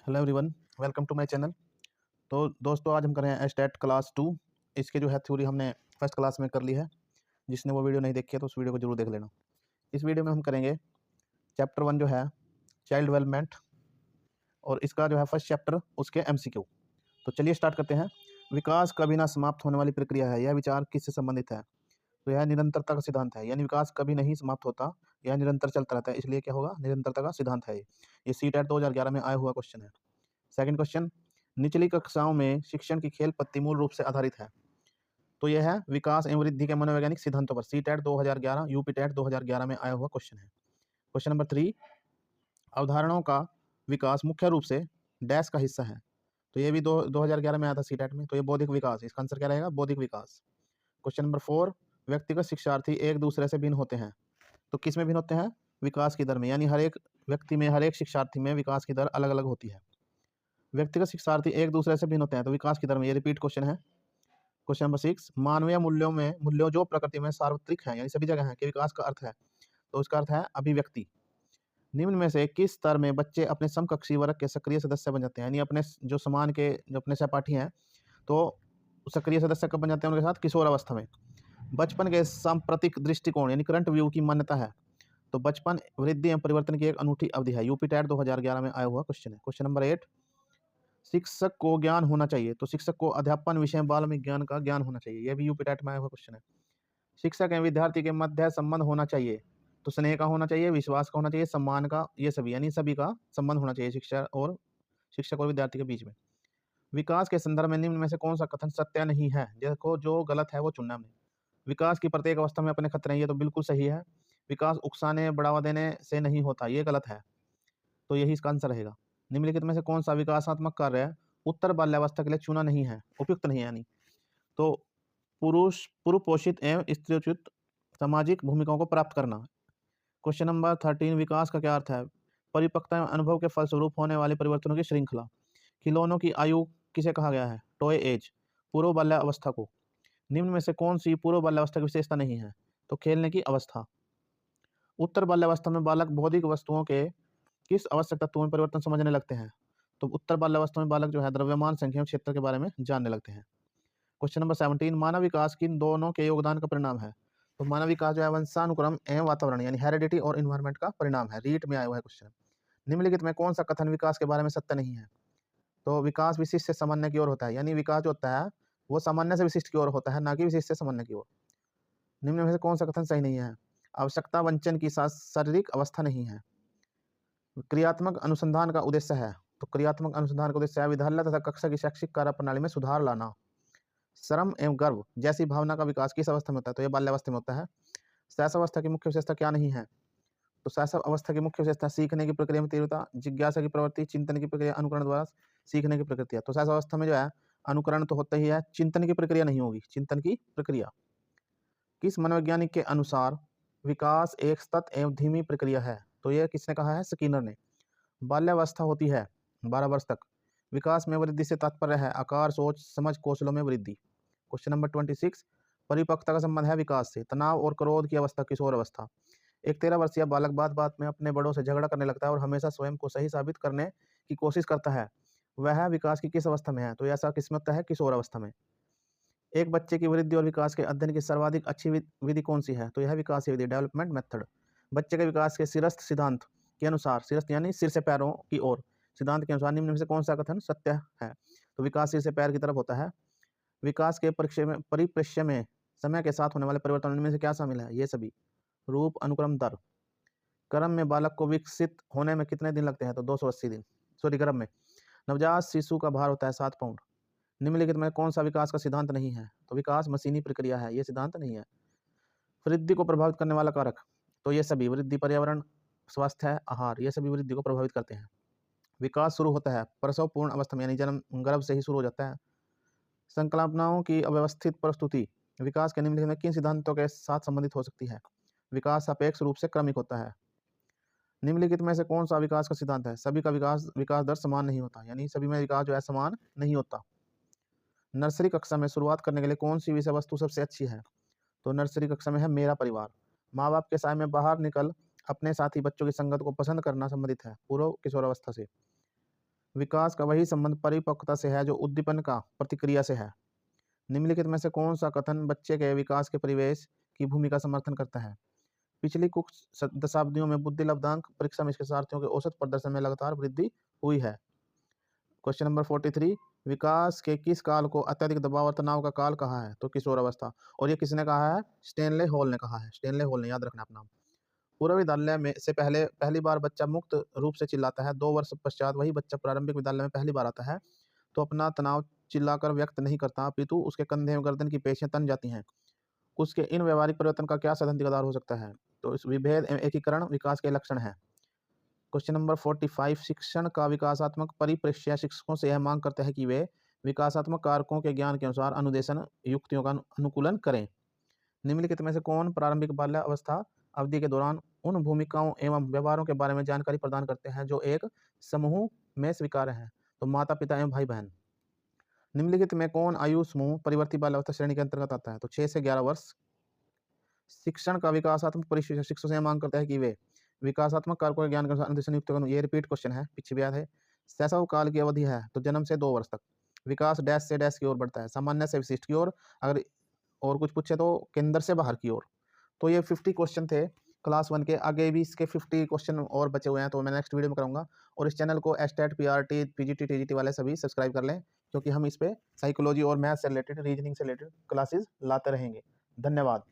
Hello everyone, welcome to my channel. तो दोस्तों, आज हम कर रहे हैं स्टैट क्लास 2। इसके जो है थ्योरी हमने फर्स्ट क्लास में कर ली है। जिसने वो वीडियो नहीं देखी है तो उस वीडियो को जरूर देख लेना। इस वीडियो में हम करेंगे चैप्टर 1 जो है चाइल्ड डेवलपमेंट, और इसका जो है फर्स्ट चैप्टर उसके एमसीक्यू। तो चलिए स्टार्ट करते हैं। विकास कभी ना समाप्त होने वाली प्रक्रिया है, यह विचार किससे संबंधित है? तो यह निरंतरता का सिद्धांत है, यानी विकास कभी नहीं समाप्त होता, यह निरंतर चलता रहता है, इसलिए क्या होगा? निरंतरता का सिद्धांत है ये सीटेट 2011 में आया हुआ क्वेश्चन है। सेकंड क्वेश्चन, निचली कक्षाओं में शिक्षण की खेल पत्ती मूल रूप से आधारित है। तो यह है विकास एवं वृद्धि के मनोवैज्ञानिक सिद्धांतों पर, सीटेट 2011 यूपीटेट 2011 में आया हुआ क्वेश्चन है। क्वेश्चन नंबर 3, अवधारणाओं का विकास मुख्य रूप से डैश का हिस्सा है। तो ये भी 2011 में आया था सीटेट में। तो ये बौद्धिक विकास, इसका आंसर क्या रहेगा? बौद्धिक विकास। क्वेश्चन नंबर 4, व्यक्तिगत शिक्षार्थी एक दूसरे से भिन्न होते हैं। तो किस में भिन्न होते हैं? विकास की दर में, यानी हर एक व्यक्ति में, हर एक शिक्षार्थी में विकास की दर अलग अलग होती है। व्यक्तिगत शिक्षार्थी एक दूसरे से भिन्न होते हैं, तो विकास की दर में, ये रिपीट क्वेश्चन है। क्वेश्चन नंबर 6, मानवीय मूल्यों जो प्रकृति में सार्वत्रिक है, यानी सभी जगह है, कि विकास का अर्थ है। तो उसका अर्थ है अभिव्यक्ति। निम्न में से किस स्तर में बच्चे अपने समकक्षी वर्ग के सक्रिय सदस्य बन जाते हैं, यानी अपने जो समान के जो अपने सहपाठी हैं, तो सक्रिय सदस्य कब बन जाते हैं उनके साथ? किशोर अवस्था में। बचपन के सांप्रतिक दृष्टिकोण यानी करंट व्यू की मान्यता है। तो बचपन वृद्धि एवं परिवर्तन की एक अनूठी अवधि है, यूपी टेट 2011 में आया हुआ क्वेश्चन है। क्वेश्चन नंबर 8, शिक्षक को ज्ञान होना चाहिए। तो शिक्षक को अध्यापन विषय बाल विज्ञान का ज्ञान होना चाहिए, यह भी यूपी टेट में आया हुआ क्वेश्चन है। शिक्षक एवं विद्यार्थी के मध्य संबंध होना चाहिए। तो स्नेह का होना चाहिए, विश्वास का होना चाहिए, सम्मान का, ये सभी यानी सभी का संबंध होना चाहिए शिक्षक और विद्यार्थी के बीच में। विकास के संदर्भ में निम्न में से कौन सा कथन सत्य नहीं है? देखो, जो गलत है वो चुनना हमने। विकास की प्रत्येक अवस्था में अपने खतरे हैं, ये तो बिल्कुल सही है। विकास उकसाने बढ़ावा देने से नहीं होता, ये गलत है। तो यही इसका आंसर रहेगा। निम्नलिखित में से कौन सा विकासात्मक कार्य उत्तर बाल्यावस्था के लिए चुना नहीं है, उपयुक्त नहीं है यानी? तो पूर्व पोषित एवं स्त्रीउचित सामाजिक भूमिकाओं को प्राप्त करना। क्वेश्चन नंबर 13, विकास का क्या अर्थ है? परिपक्वता एवं अनुभव के फलस्वरूप होने वाले परिवर्तनों की श्रृंखला। खिलौनों की आयु किसे कहा गया है? टॉय एज, पूर्व बाल्यावस्था को। निम्न में से कौन सी पूर्व बाल्यावस्था की विशेषता नहीं है? तो खेलने की अवस्था। उत्तर बाल्यावस्था में बालक भौतिक वस्तुओं के किस आवश्यक तत्वों में परिवर्तन समझने लगते हैं? तो उत्तर बाल्यावस्था में बालक जो है द्रव्यमान, संख्या, क्षेत्र के बारे में जानने लगते हैं। क्वेश्चन नंबर 17, मानव विकास किन दोनों के योगदान का परिणाम है? तो मानव विकास जो है वंशानुक्रम एवं वातावरण यानी हेरिडिटी और इन्वायरमेंट का परिणाम है, रीट में आया हुआ है क्वेश्चन। निम्नलिखित में कौन सा कथन विकास के बारे में सत्य नहीं है? तो विकास विशिष्ट से सामान्य की ओर होता है, यानी विकास जो होता है वो सामान्य से विशिष्ट की ओर होता है, ना कि विशिष्ट से सामान्य की ओर। निम्न में से कौन सा कथन सही नहीं है? आवश्यकता वंचन की शारीरिक अवस्था नहीं है। क्रियात्मक अनुसंधान का उद्देश्य है। तो क्रियात्मक अनुसंधान का उद्देश्य है विद्यालय तथा कक्षा की शैक्षिक कार्य प्रणाली में सुधार लाना। श्रम एवं गर्व जैसी भावना का विकास किस अवस्था में होता है? तो यह बाल्यावस्था में होता है। शैशव अवस्था की मुख्य विशेषता क्या नहीं है? तो शैशव अवस्था की मुख्य विशेषता सीखने की प्रक्रिया में तीव्रता, जिज्ञासा की प्रवृत्ति, चिंतन की प्रक्रिया, अनुकरण द्वारा सीखने की प्रक्रिया। तो शैशव अवस्था में जो है अनुकरण तो होता ही है, चिंतन की प्रक्रिया नहीं होगी, चिंतन की प्रक्रिया। किस मनोवैज्ञानिक के अनुसार विकास एक सतत एवं धीमी प्रक्रिया है? तो यह किसने कहा है? स्किनर ने। बाल्यावस्था होती है 12 वर्ष तक। विकास में वृद्धि से तात्पर्य है आकार, सोच, समझ, कौशलों में वृद्धि। क्वेश्चन नंबर 26, परिपक्वता का संबंध है विकास से। तनाव और क्रोध की अवस्था किशोर अवस्था। एक 13 वर्षीय बालक बात बात में अपने बड़ों से झगड़ा करने लगता है और हमेशा स्वयं को सही साबित करने की कोशिश करता है। वह विकास की किस अवस्था में है? तो ऐसा किस में होता है? किशोर अवस्था में। एक बच्चे की वृद्धि और विकास के अध्ययन की सर्वाधिक अच्छी विधि कौन सी है? तो यह विकास विधि, डेवलपमेंट मेथड। बच्चे के विकास के सिरस्थ सिद्धांत के अनुसार, सिरस्थ यानी सिर से पैरों की ओर, सिद्धांत के अनुसार निम्न में से कौन सा कथन सत्य है? तो विकास सिर से पैर की तरफ होता है। विकास के परिप्रेक्ष्य में समय के साथ होने वाले परिवर्तन इनमें से क्या शामिल है? ये सभी। रूप, अनुक्रम, दर। क्रम में बालक को विकसित होने में कितने दिन लगते हैं? तो 280 दिन। सॉरी, क्रम में। नवजात शिशु का भार होता है 7 पाउंड। निम्नलिखित में कौन सा विकास का सिद्धांत नहीं है? तो विकास मशीनी प्रक्रिया है, ये सिद्धांत नहीं है। वृद्धि को प्रभावित करने वाला कारक। तो ये सभी, वृद्धि, पर्यावरण, स्वास्थ्य, आहार, ये सभी वृद्धि को प्रभावित करते हैं। विकास शुरू होता है प्रसव पूर्ण अवस्था में, यानी जन्म गर्भ से ही शुरू हो जाता है। संकल्पनाओं की अव्यवस्थित प्रस्तुति विकास के निम्नलिखित में किन सिद्धांतों के साथ संबंधित हो सकती है? विकास सापेक्ष रूप से क्रमिक होता है। निम्नलिखित में से कौन सा विकास का सिद्धांत है? सभी का विकास दर समान नहीं होता, यानी सभी में विकास जो है समान नहीं होता। नर्सरी कक्षा में शुरुआत करने के लिए कौन सी विषय वस्तु सबसे अच्छी है? तो नर्सरी कक्षा में है मेरा परिवार। माँ बाप के साय में बाहर निकल अपने साथी बच्चों की संगत को पसंद करना संबंधित है पूर्व किशोरावस्था से। विकास का वही संबंध परिपक्वता से है जो उद्दीपन का प्रतिक्रिया से है। निम्नलिखित में से कौन सा कथन बच्चे के विकास के परिवेश की भूमिका समर्थन करता है? पिछली कुछ दशाब्दियों में बुद्धि लब्धांक परीक्षा में शिक्षार्थियों के औसत प्रदर्शन में लगातार वृद्धि हुई है। क्वेश्चन नंबर 43, विकास के किस काल को अत्यधिक दबाव और तनाव का काल कहा है? तो किशोर अवस्था। और ये किसने कहा है? स्टेनले हॉल ने कहा है। स्टेनले हॉल ने, याद रखना अपना। पूर्व विद्यालय में से पहली बार बच्चा मुक्त रूप से चिल्लाता है। 2 वर्ष पश्चात वही बच्चा प्रारंभिक विद्यालय में पहली बार आता है तो अपना तनाव चिल्लाकर व्यक्त नहीं करता, अपितु उसके कंधे एवं गर्दन की पेशियां तन जाती हैं। उसके इन व्यवहारिक परिवर्तन का क्या सैद्धांतिक आधार हो सकता है? तो इस विभेद एवं एकीकरण विकास के लक्षण है। क्वेश्चन नंबर 45, शिक्षण का विकासात्मक परिप्रेक्ष्य शिक्षकों से यह मांग करते हैं कि वे विकासात्मक कारकों के ज्ञान के अनुसार अनुदेशन युक्तियों का अनुकूलन करें। निम्नलिखित में से कौन प्रारंभिक बाल्य अवस्था अवधि के दौरान उन भूमिकाओं एवं व्यवहारों के बारे में जानकारी प्रदान करते हैं जो एक समूह में स्वीकार्य हैं? तो माता पिता एवं भाई बहन। निम्नलिखित में कौन आयु समूह परिवर्ती बाल्यावस्था श्रेणी के अंतर्गत आता है? तो 6 से 11 वर्ष। शिक्षण का विकासात्मक परिशिक्षण शिक्षकों से मांग करता है कि वे विकासात्मक कारकों के ज्ञान के अनुसार अनुदेशन युक्त करें। ये रिपीट क्वेश्चन है, पीछे भी याद है। शैशव काल की अवधि है तो जन्म से 2 वर्ष तक। विकास डैश से डैश की ओर बढ़ता है, सामान्य से विशिष्ट की ओर। अगर और कुछ पूछे तो केंद्र से बाहर की ओर। तो ये 50 क्वेश्चन थे क्लास 1 के। आगे भी इसके 50 क्वेश्चन और बचे हुए हैं तो मैं नेक्स्ट वीडियो में कराऊंगा। और इस चैनल को एस्टेट, पीआरटी, पीजीटी, टीजीटी वाले सभी सब्सक्राइब कर लें, क्योंकि हम इस पे साइकोलॉजी और मैथ से रिलेटेड, रीजनिंग से रिलेटेड क्लासेस लाते रहेंगे। धन्यवाद।